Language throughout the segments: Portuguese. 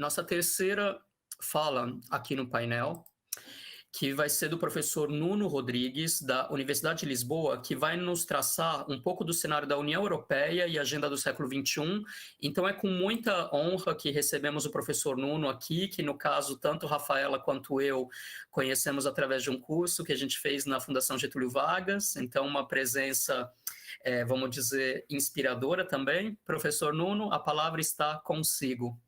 Nossa terceira fala aqui no painel, que vai ser do professor Nuno Rodrigues, da Universidade de Lisboa, que vai nos traçar um pouco do cenário da União Europeia e agenda do século XXI. Então, é com muita honra que recebemos o professor Nuno aqui, que, no caso, tanto Rafaela quanto eu conhecemos através de um curso que a gente fez na Fundação Getúlio Vargas. Então, uma presença, vamos dizer, inspiradora também. Professor Nuno, a palavra está consigo.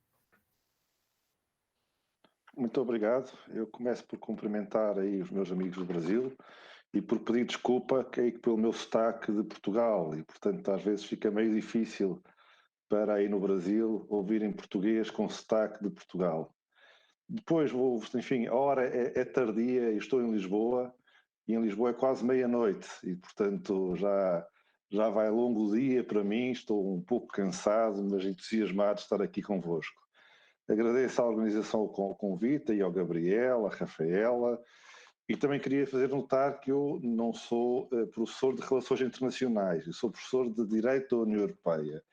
Muito obrigado. Eu começo por cumprimentar aí os meus amigos do Brasil e por pedir desculpa pelo meu sotaque de Portugal e, portanto, às vezes fica meio difícil para aí no Brasil ouvir em português com sotaque de Portugal. Depois, enfim, a hora é tardia e estou em Lisboa e em Lisboa é quase meia-noite e, portanto, já vai longo o dia para mim, estou um pouco cansado, mas entusiasmado de estar aqui convosco. Agradeço à organização o convite e ao Gabriel, à Rafaela, e também queria fazer notar que eu não sou professor de Relações Internacionais, eu sou professor de Direito da União Europeia.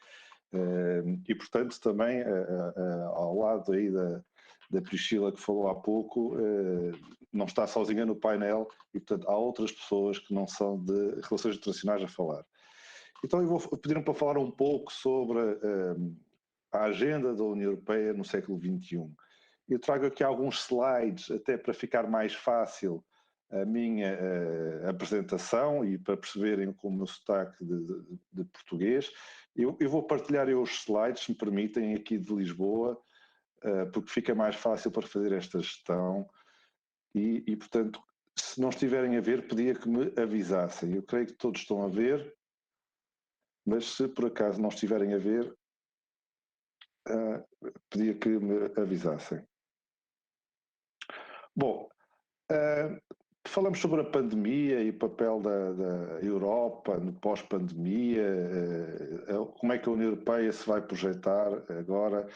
E, portanto, também ao lado aí da Priscila que falou há pouco, não está sozinha no painel e, portanto, há outras pessoas que não são de Relações Internacionais a falar. Então eu vou pedir para falar um pouco sobre a agenda da União Europeia no século XXI. Eu trago aqui alguns slides até para ficar mais fácil a minha apresentação e para perceberem com o meu sotaque de português. Eu vou partilhar os slides, se me permitem, aqui de Lisboa, porque fica mais fácil para fazer esta gestão e, portanto, se não estiverem a ver, pedia que me avisassem. Eu creio que todos estão a ver, mas se por acaso não estiverem a ver, pedia que me avisassem. Bom, falamos sobre a pandemia e o papel da Europa no pós-pandemia, como é que a União Europeia se vai projetar agora.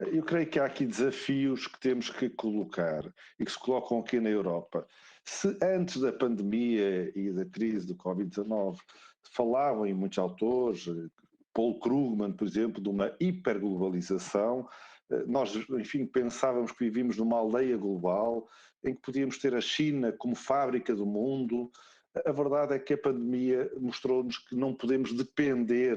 Eu creio que há aqui desafios que temos que colocar e que se colocam aqui na Europa. Se antes da pandemia e da crise do Covid-19 falavam em muitos autores, Paul Krugman, por exemplo, de uma hiperglobalização, nós, enfim, pensávamos que vivíamos numa aldeia global em que podíamos ter a China como fábrica do mundo. A verdade é que a pandemia mostrou-nos que não podemos depender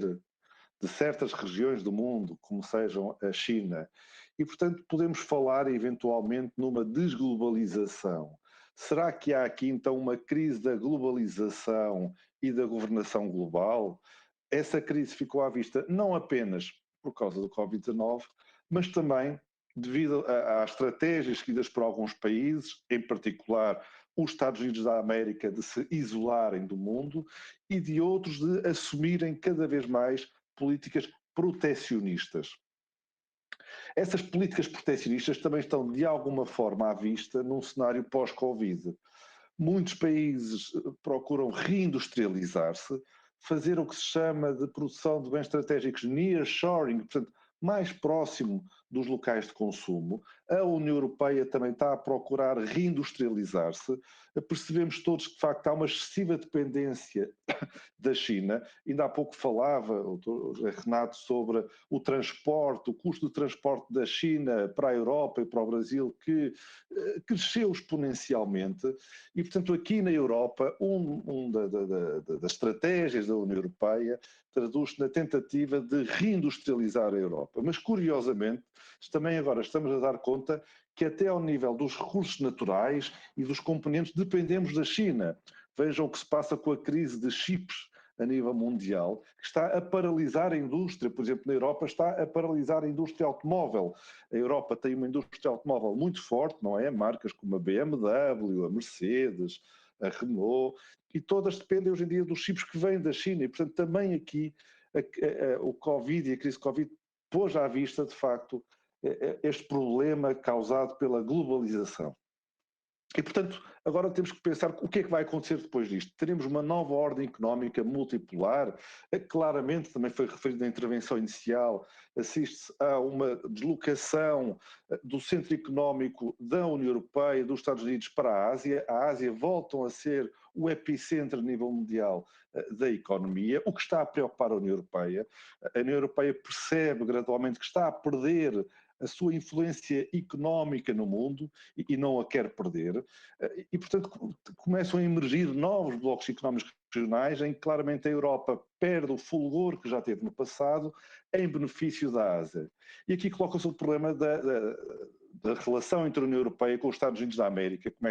de certas regiões do mundo, como sejam a China. E, portanto, podemos falar eventualmente numa desglobalização. Será que há aqui, então, uma crise da globalização e da governação global? Essa crise ficou à vista não apenas por causa do Covid-19, mas também devido às estratégias seguidas por alguns países, em particular os Estados Unidos da América, de se isolarem do mundo e de outros de assumirem cada vez mais políticas protecionistas. Essas políticas protecionistas também estão de alguma forma à vista num cenário pós-Covid. Muitos países procuram reindustrializar-se, fazer o que se chama de produção de bens estratégicos nearshoring, portanto, mais próximo dos locais de consumo. A União Europeia também está a procurar reindustrializar-se. Percebemos todos que, de facto, há uma excessiva dependência da China. Ainda há pouco falava o Renato sobre o transporte, o custo de transporte da China para a Europa e para o Brasil, que cresceu exponencialmente. E, portanto, aqui na Europa, das estratégias da União Europeia traduz-se na tentativa de reindustrializar a Europa. Mas, curiosamente, também agora estamos a dar conta que até ao nível dos recursos naturais e dos componentes dependemos da China. Vejam o que se passa com a crise de chips a nível mundial, que está a paralisar a indústria. Por exemplo, na Europa está a paralisar a indústria automóvel. A Europa tem uma indústria automóvel muito forte, não é? Marcas como a BMW, a Mercedes, a Renault, e todas dependem hoje em dia dos chips que vêm da China. E, portanto, também aqui o Covid e a crise Covid pôs à vista, de facto, este problema causado pela globalização. E, portanto, agora temos que pensar o que é que vai acontecer depois disto. Teremos uma nova ordem económica multipolar, claramente, também foi referido na intervenção inicial, assiste-se a uma deslocação do centro económico da União Europeia, dos Estados Unidos para a Ásia voltam a ser o epicentro a nível mundial da economia, o que está a preocupar a União Europeia. A União Europeia percebe gradualmente que está a perder a sua influência económica no mundo e não a quer perder. E, portanto, começam a emergir novos blocos económicos regionais em que claramente a Europa perde o fulgor que já teve no passado em benefício da Ásia. E aqui coloca-se o problema da relação entre a União Europeia com os Estados Unidos da América, como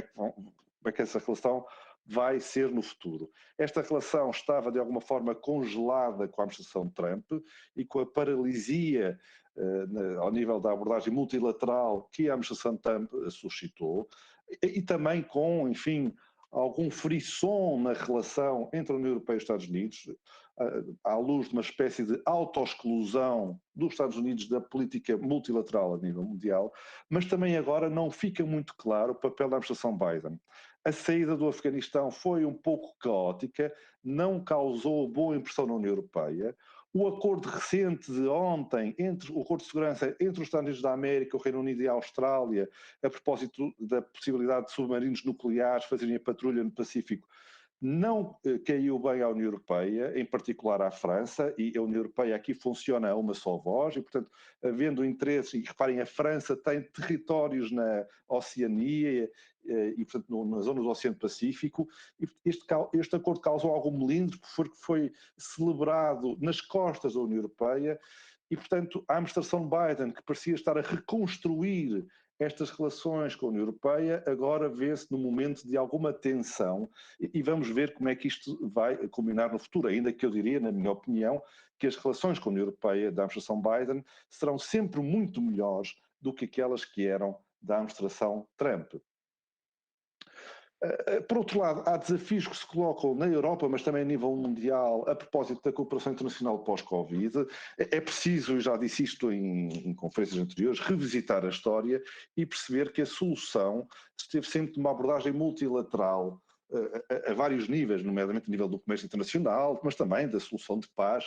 é que essa relação vai ser no futuro. Esta relação estava de alguma forma congelada com a administração Trump e com a paralisia ao nível da abordagem multilateral que a administração Trump suscitou e também com, enfim, algum frisson na relação entre a União Europeia e os Estados Unidos, à luz de uma espécie de autoexclusão dos Estados Unidos da política multilateral a nível mundial, mas também agora não fica muito claro o papel da administração Biden. A saída do Afeganistão foi um pouco caótica, não causou boa impressão na União Europeia. O acordo recente de ontem, o acordo de segurança entre os Estados Unidos da América, o Reino Unido e a Austrália, a propósito da possibilidade de submarinos nucleares fazerem a patrulha no Pacífico, não caiu bem à União Europeia, em particular à França, e a União Europeia aqui funciona a uma só voz, e portanto, havendo interesse, e reparem, a França tem territórios na Oceania e portanto na zona do Oceano Pacífico, e este acordo causou algum melindre, porque foi celebrado nas costas da União Europeia, e portanto a administração Biden, que parecia estar a reconstruir estas relações com a União Europeia, agora vê-se num momento de alguma tensão e vamos ver como é que isto vai culminar no futuro, ainda que eu diria, na minha opinião, que as relações com a União Europeia da administração Biden serão sempre muito melhores do que aquelas que eram da administração Trump. Por outro lado, há desafios que se colocam na Europa, mas também a nível mundial, a propósito da cooperação internacional pós-Covid. É preciso, e já disse isto em conferências anteriores, revisitar a história e perceber que a solução esteve sempre numa abordagem multilateral, a vários níveis, nomeadamente a nível do comércio internacional, mas também da solução de paz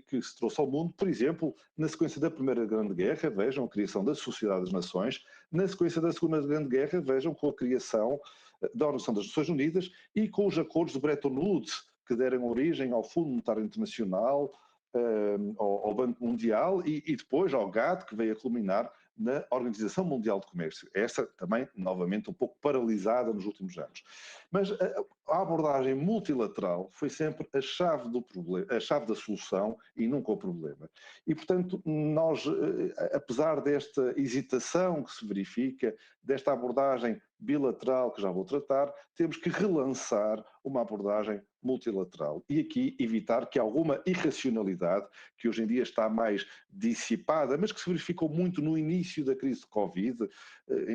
que se trouxe ao mundo, por exemplo, na sequência da Primeira Grande Guerra, vejam a criação da Sociedade das Nações, na sequência da Segunda Grande Guerra, vejam com a criação da Organização das Nações Unidas e com os acordos de Bretton Woods, que deram origem ao Fundo Monetário Internacional, ao Banco Mundial e depois ao GATT, que veio a culminar na Organização Mundial de Comércio. Essa também, novamente, um pouco paralisada nos últimos anos. Mas a abordagem multilateral foi sempre a chave do problema, a chave da solução e nunca o problema. E, portanto, nós, apesar desta hesitação que se verifica, desta abordagem bilateral que já vou tratar, temos que relançar uma abordagem multilateral e aqui evitar que alguma irracionalidade, que hoje em dia está mais dissipada, mas que se verificou muito no início da crise de Covid,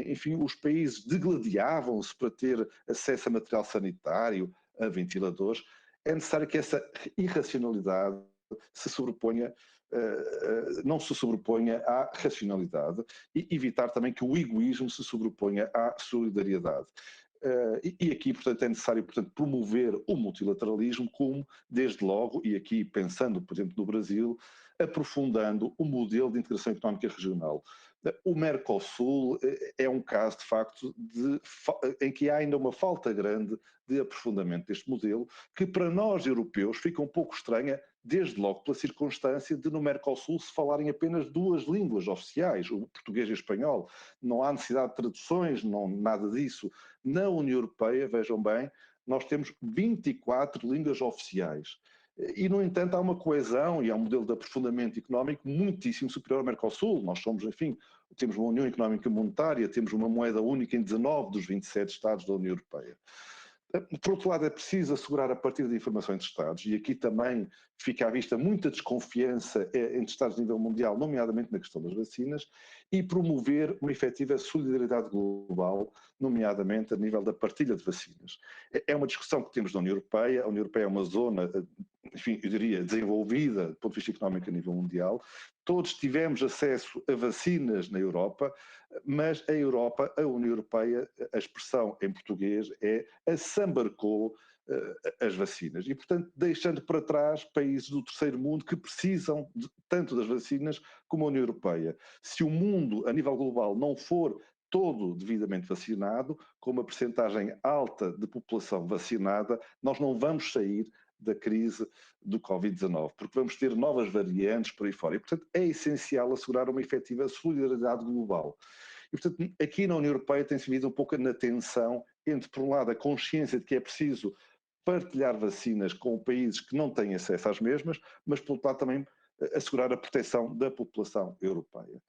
enfim, os países degladiavam-se para ter acesso a material sanitário, a ventiladores, é necessário que essa irracionalidade se sobreponha, não se sobreponha à racionalidade e evitar também que o egoísmo se sobreponha à solidariedade. E aqui, portanto, é necessário, portanto, promover o multilateralismo como, desde logo, e aqui pensando, por exemplo, no Brasil, aprofundando o modelo de integração económica regional. O Mercosul é um caso, de facto, em que há ainda uma falta grande de aprofundamento deste modelo, que para nós, europeus, fica um pouco estranha, desde logo pela circunstância de no Mercosul se falarem apenas duas línguas oficiais, o português e o espanhol. Não há necessidade de traduções, não, nada disso. Na União Europeia, vejam bem, nós temos 24 línguas oficiais. E, no entanto, há uma coesão e há um modelo de aprofundamento económico muitíssimo superior ao Mercosul. Nós somos, enfim, temos uma União Económica Monetária, temos uma moeda única em 19 dos 27 Estados da União Europeia. Por outro lado, é preciso assegurar a partilha de informação entre Estados, e aqui também fica à vista muita desconfiança entre Estados a nível mundial, nomeadamente na questão das vacinas, e promover uma efetiva solidariedade global, nomeadamente a nível da partilha de vacinas. É uma discussão que temos na União Europeia. A União Europeia é uma zona, enfim, eu diria, desenvolvida do ponto de vista económico a nível mundial. Todos tivemos acesso a vacinas na Europa, mas a Europa, a União Europeia, a expressão em português é assambarcou as vacinas e, portanto, deixando para trás países do terceiro mundo que precisam tanto das vacinas como a União Europeia. Se o mundo, a nível global, não for todo devidamente vacinado, com uma percentagem alta de população vacinada, nós não vamos sair da crise do Covid-19, porque vamos ter novas variantes por aí fora. E, portanto, é essencial assegurar uma efetiva solidariedade global. E, portanto, aqui na União Europeia tem-se vindo um pouco na tensão entre, por um lado, a consciência de que é preciso partilhar vacinas com países que não têm acesso às mesmas, mas, por outro lado, também assegurar a proteção da população europeia.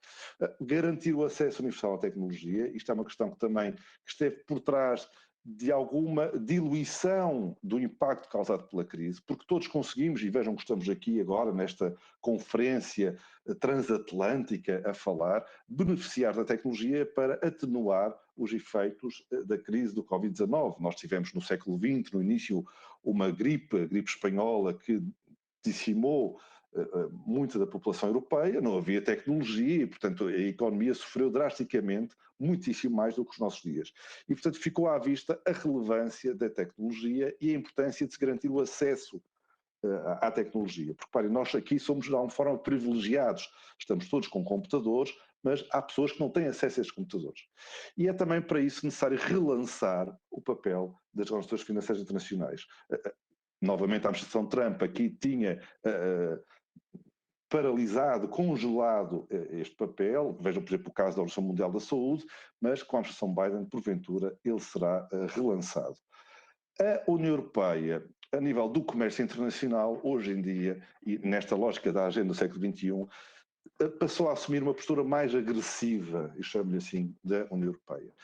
Garantir o acesso universal à tecnologia, isto é uma questão que também esteve por trás de alguma diluição do impacto causado pela crise, porque todos conseguimos, e vejam que estamos aqui agora nesta conferência transatlântica a falar, beneficiar da tecnologia para atenuar os efeitos da crise do Covid-19. Nós tivemos no século XX, no início, uma gripe, a gripe espanhola, que dizimou muita da população europeia, não havia tecnologia e, portanto, a economia sofreu drasticamente, muitíssimo mais do que os nossos dias. E, portanto, ficou à vista a relevância da tecnologia e a importância de se garantir o acesso à tecnologia. Porque, parem, nós aqui somos, de alguma forma, privilegiados. Estamos todos com computadores, mas há pessoas que não têm acesso a esses computadores. E é também para isso necessário relançar o papel das organizações financeiras internacionais. Novamente, a administração Trump aqui tinha paralisado, congelado este papel. Vejam, por exemplo, o caso da Organização Mundial da Saúde, mas com a administração Biden, porventura, ele será relançado. A União Europeia, a nível do comércio internacional, hoje em dia, e nesta lógica da agenda do século XXI, passou a assumir uma postura mais agressiva, e chamo-lhe assim, da União Europeia.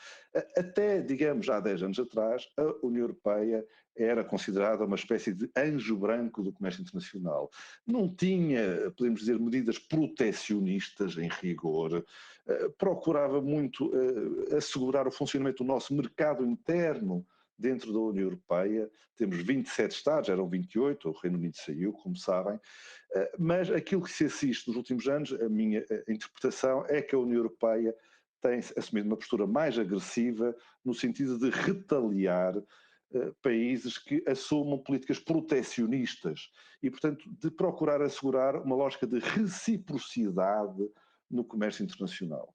Até, digamos, há 10 anos atrás, a União Europeia era considerada uma espécie de anjo branco do comércio internacional. Não tinha, podemos dizer, medidas protecionistas em rigor, procurava muito assegurar o funcionamento do nosso mercado interno dentro da União Europeia. Temos 27 Estados, eram 28, o Reino Unido saiu, como sabem, mas aquilo que se assiste nos últimos anos, a minha interpretação é que a União Europeia tem assumido uma postura mais agressiva no sentido de retaliar países que assumam políticas protecionistas e, portanto, de procurar assegurar uma lógica de reciprocidade no comércio internacional.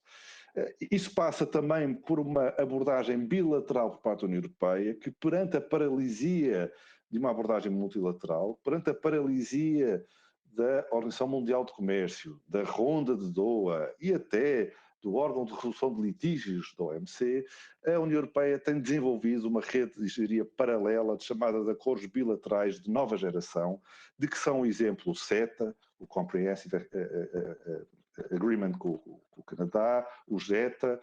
Isso passa também por uma abordagem bilateral por parte da União Europeia, que perante a paralisia de uma abordagem multilateral, perante a paralisia da Organização Mundial de Comércio, da Ronda de Doha e até do órgão de resolução de litígios da OMC, a União Europeia tem desenvolvido uma rede de engenharia paralela chamada de acordos bilaterais de nova geração, de que são o exemplo o CETA, o Comprehensive Agreement com o Canadá, o JETA,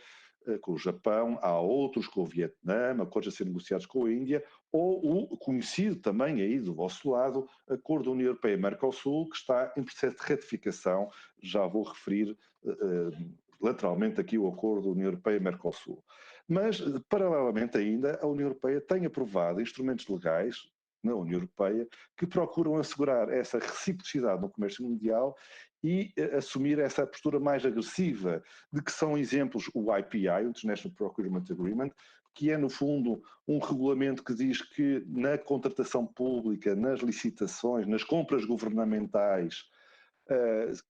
com o Japão, há outros com o Vietnã, acordos a ser negociados com a Índia, ou o conhecido também aí do vosso lado, Acordo da União Europeia-Mercosul, que está em processo de ratificação. Já vou referir lateralmente aqui o Acordo da União Europeia-Mercosul. Mas, paralelamente ainda, a União Europeia tem aprovado instrumentos legais na União Europeia que procuram assegurar essa reciprocidade no comércio mundial e assumir essa postura mais agressiva, de que são exemplos o IPI, o International Procurement Agreement, que é, no fundo, um regulamento que diz que na contratação pública, nas licitações, nas compras governamentais,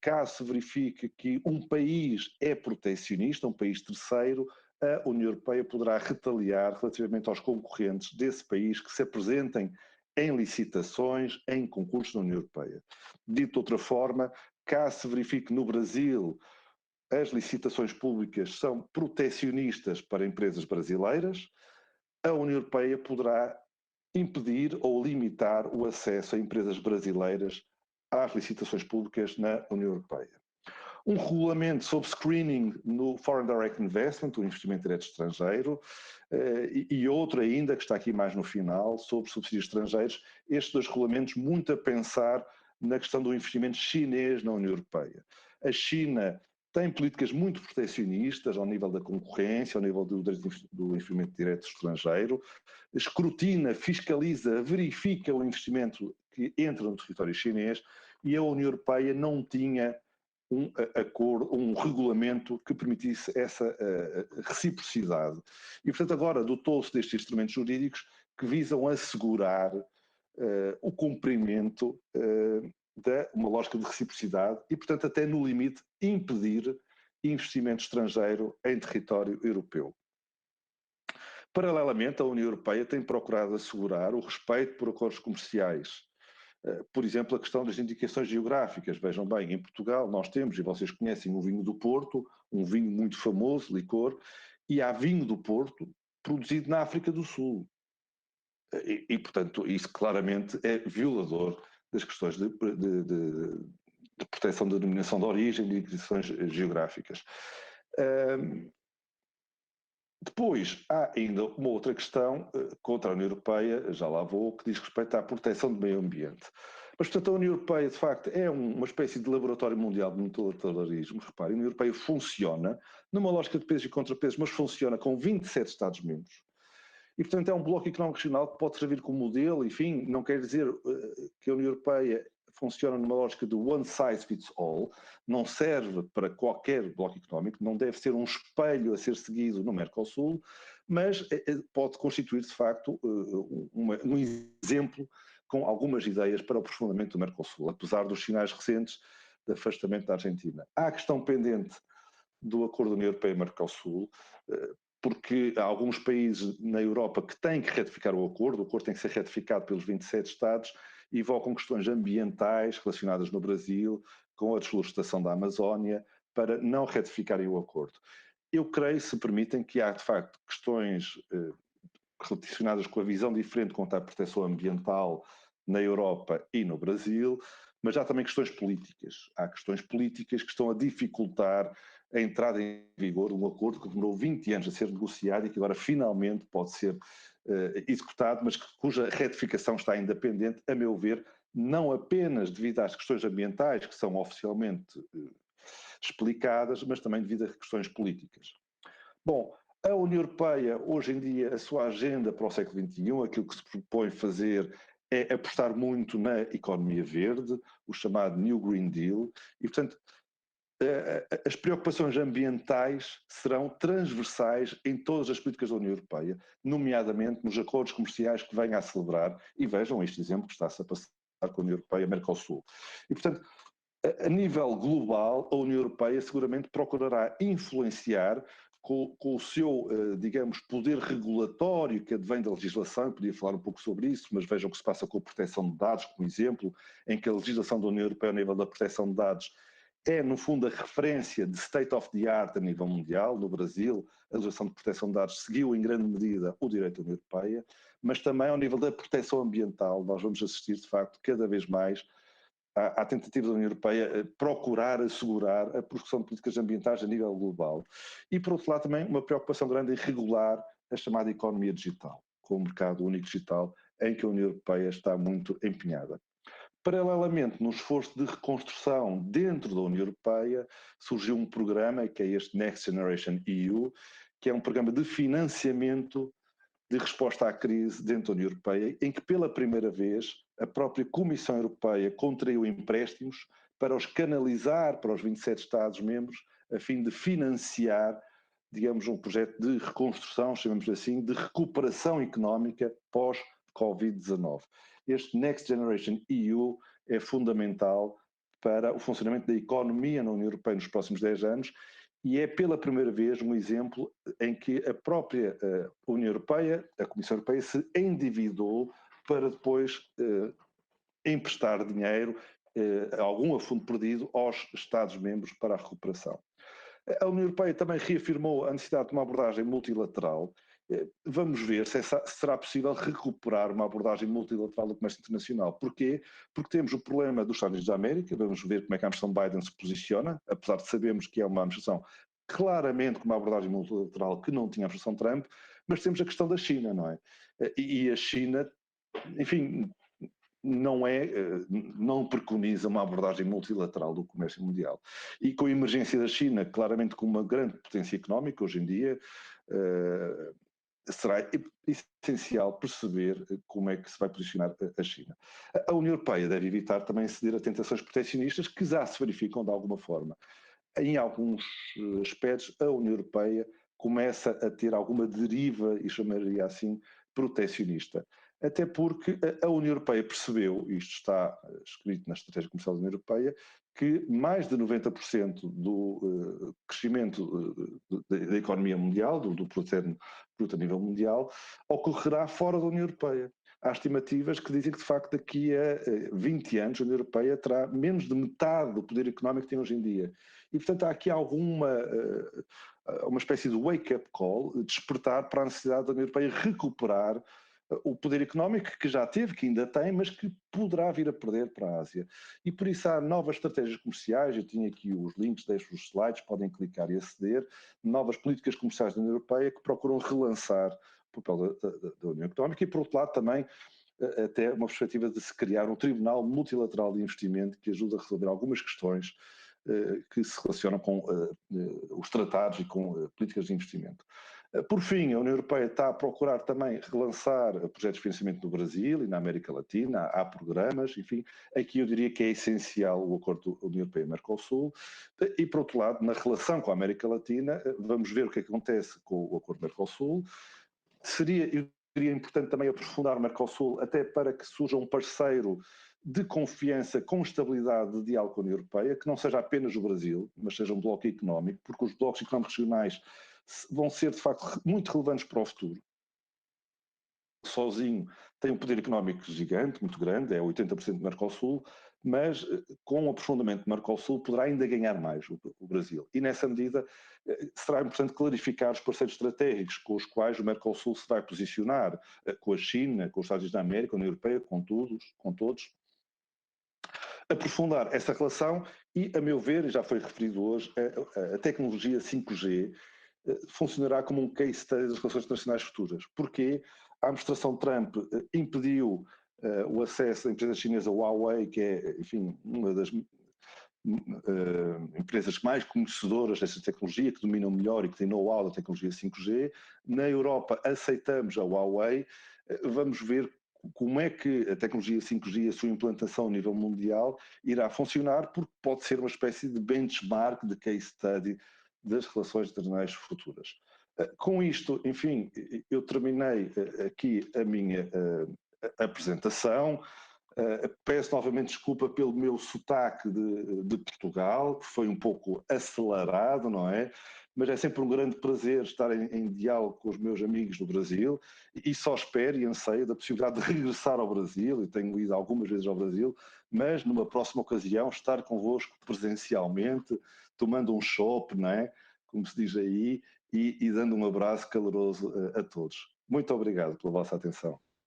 caso se verifique que um país é protecionista, um país terceiro, a União Europeia poderá retaliar relativamente aos concorrentes desse país que se apresentem em licitações, em concursos na União Europeia. Dito de outra forma, caso se verifique no Brasil as licitações públicas são protecionistas para empresas brasileiras, a União Europeia poderá impedir ou limitar o acesso a empresas brasileiras às licitações públicas na União Europeia. Um regulamento sobre screening no Foreign Direct Investment, o investimento direto estrangeiro, e outro ainda, que está aqui mais no final, sobre subsídios estrangeiros. Estes dois regulamentos muito a pensar na questão do investimento chinês na União Europeia. A China tem políticas muito protecionistas ao nível da concorrência, ao nível do investimento direto estrangeiro, escrutina, fiscaliza, verifica o investimento que entra no território chinês, e a União Europeia não tinha um acordo, um regulamento que permitisse essa reciprocidade. E, portanto, agora dotou-se destes instrumentos jurídicos que visam assegurar o cumprimento de uma lógica de reciprocidade e, portanto, até no limite, impedir investimento estrangeiro em território europeu. Paralelamente, a União Europeia tem procurado assegurar o respeito por acordos comerciais Por exemplo, a questão das indicações geográficas. Vejam bem, em Portugal nós temos, e vocês conhecem, o vinho do Porto, um vinho muito famoso, licor, e há vinho do Porto produzido na África do Sul. Portanto, isso claramente é violador das questões de proteção da denominação de origem, de indicações geográficas. Depois, há ainda uma outra questão contra a União Europeia, já lá vou, que diz respeito à proteção do meio ambiente. Mas, portanto, a União Europeia, de facto, é uma espécie de laboratório mundial de multilateralismo. Reparem, a União Europeia funciona numa lógica de pesos e contrapesos, mas funciona com 27 Estados-membros. E, portanto, é um bloco económico regional que pode servir como modelo. Enfim, não quer dizer que a União Europeia funciona numa lógica de one size fits all, não serve para qualquer bloco económico, não deve ser um espelho a ser seguido no Mercosul, mas pode constituir, de facto, um exemplo com algumas ideias para o aprofundamento do Mercosul, apesar dos sinais recentes de afastamento da Argentina. Há a questão pendente do acordo da União Europeia-Mercosul, porque há alguns países na Europa que têm que ratificar o acordo tem que ser ratificado pelos 27 Estados, e evocam questões ambientais relacionadas no Brasil, com a desflorestação da Amazónia, para não ratificarem o acordo. Eu creio, se permitem, que há de facto questões relacionadas com a visão diferente quanto à proteção ambiental na Europa e no Brasil, mas há também questões políticas. Há questões políticas que estão a dificultar a entrada em vigor de um acordo que demorou 20 anos a ser negociado e que agora finalmente pode ser executado, mas cuja retificação está ainda pendente, a meu ver, não apenas devido às questões ambientais que são oficialmente explicadas, mas também devido a questões políticas. Bom, a União Europeia, hoje em dia, a sua agenda para o século XXI, aquilo que se propõe fazer é apostar muito na economia verde, o chamado New Green Deal, e, portanto, as preocupações ambientais serão transversais em todas as políticas da União Europeia, nomeadamente nos acordos comerciais que venha a celebrar, e vejam este exemplo que está-se a passar com a União Europeia e Mercosul. E, portanto, a nível global, a União Europeia seguramente procurará influenciar com o seu, digamos, poder regulatório que advém da legislação. Eu podia falar um pouco sobre isso, mas vejam o que se passa com a proteção de dados, como exemplo, em que a legislação da União Europeia, ao nível da proteção de dados, é, no fundo, a referência de state of the art a nível mundial. No Brasil, a legislação de proteção de dados seguiu, em grande medida, o direito da União Europeia, mas também, ao nível da proteção ambiental, nós vamos assistir, de facto, cada vez mais à tentativa da União Europeia procurar assegurar a produção de políticas ambientais a nível global. E, por outro lado, também uma preocupação grande em regular a chamada economia digital, com o mercado único digital, em que a União Europeia está muito empenhada. Paralelamente, no esforço de reconstrução dentro da União Europeia, surgiu um programa, que é este Next Generation EU, que é um programa de financiamento de resposta à crise dentro da União Europeia, em que pela primeira vez a própria Comissão Europeia contraiu empréstimos para os canalizar para os 27 Estados-membros, a fim de financiar, digamos, um projeto de reconstrução, chamemos assim, de recuperação económica pós-Covid-19. Este Next Generation EU é fundamental para o funcionamento da economia na União Europeia nos próximos 10 anos, e é pela primeira vez um exemplo em que a própria União Europeia, a Comissão Europeia, se endividou para depois emprestar dinheiro, algum a fundo perdido, aos Estados-membros para a recuperação. A União Europeia também reafirmou a necessidade de uma abordagem multilateral. Vamos ver se será possível recuperar uma abordagem multilateral do comércio internacional. Porquê? Porque temos o problema dos Estados Unidos da América. Vamos ver como é que a administração Biden se posiciona, apesar de sabermos que é uma administração claramente com uma abordagem multilateral que não tinha a administração Trump, mas temos a questão da China, não é? E a China, enfim, não preconiza uma abordagem multilateral do comércio mundial. E com a emergência da China, claramente com uma grande potência económica hoje em dia, será essencial perceber como é que se vai posicionar a China. A União Europeia deve evitar também ceder a tentações proteccionistas que já se verificam de alguma forma. Em alguns aspectos, a União Europeia começa a ter alguma deriva, e chamaria assim, proteccionista. Até porque a União Europeia percebeu, isto está escrito na Estratégia Comercial da União Europeia, que mais de 90% do crescimento da economia mundial, do produto a nível mundial, ocorrerá fora da União Europeia. há estimativas que dizem que, de facto, daqui a 20 anos a União Europeia terá menos de metade do poder económico que tem hoje em dia. E, portanto, há aqui uma espécie de wake-up call, despertar para a necessidade da União Europeia recuperar o poder económico que já teve, que ainda tem, mas que poderá vir a perder para a Ásia. E por isso há novas estratégias comerciais, eu tinha aqui os links, deixo os slides, podem clicar e aceder, novas políticas comerciais da União Europeia que procuram relançar o papel da União Económica e, por outro lado, também até uma perspectiva de se criar um Tribunal Multilateral de Investimento que ajuda a resolver algumas questões que se relacionam com os tratados e com políticas de investimento. Por fim, a União Europeia está a procurar também relançar projetos de financiamento no Brasil e na América Latina, há programas, enfim, aqui eu diria que é essencial o acordo da União Europeia-Mercosul, e por outro lado, na relação com a América Latina, vamos ver o que acontece com o acordo Mercosul. Eu diria importante também aprofundar o Mercosul, até para que surja um parceiro de confiança com estabilidade de diálogo com a União Europeia, que não seja apenas o Brasil, mas seja um bloco económico, porque os blocos económicos regionais vão ser, de facto, muito relevantes para o futuro. Sozinho tem um poder económico gigante, muito grande, é 80% do Mercosul, mas com o aprofundamento do Mercosul poderá ainda ganhar mais o Brasil. E nessa medida será importante clarificar os parceiros estratégicos com os quais o Mercosul se vai posicionar, com a China, com os Estados Unidos da América, com a União Europeia, com todos. Aprofundar essa relação e, a meu ver, já foi referido hoje, a tecnologia 5G funcionará como um case study das relações internacionais futuras. Porquê? A administração Trump impediu o acesso da empresa chinesa Huawei, que é, enfim, uma das empresas mais conhecedoras dessa tecnologia, que dominam melhor e que têm know-how da tecnologia 5G. Na Europa aceitamos a Huawei. Vamos ver como é que a tecnologia 5G, a sua implantação a nível mundial, irá funcionar, porque pode ser uma espécie de benchmark, de case study das relações internacionais futuras. Com isto, enfim, eu terminei aqui a minha apresentação. Peço novamente desculpa pelo meu sotaque de Portugal, que foi um pouco acelerado, não é? Mas é sempre um grande prazer estar em diálogo com os meus amigos do Brasil e só espero e anseio da possibilidade de regressar ao Brasil, e tenho ido algumas vezes ao Brasil, mas numa próxima ocasião estar convosco presencialmente, tomando um chopp, não é? Como se diz aí, e dando um abraço caloroso a todos. Muito obrigado pela vossa atenção.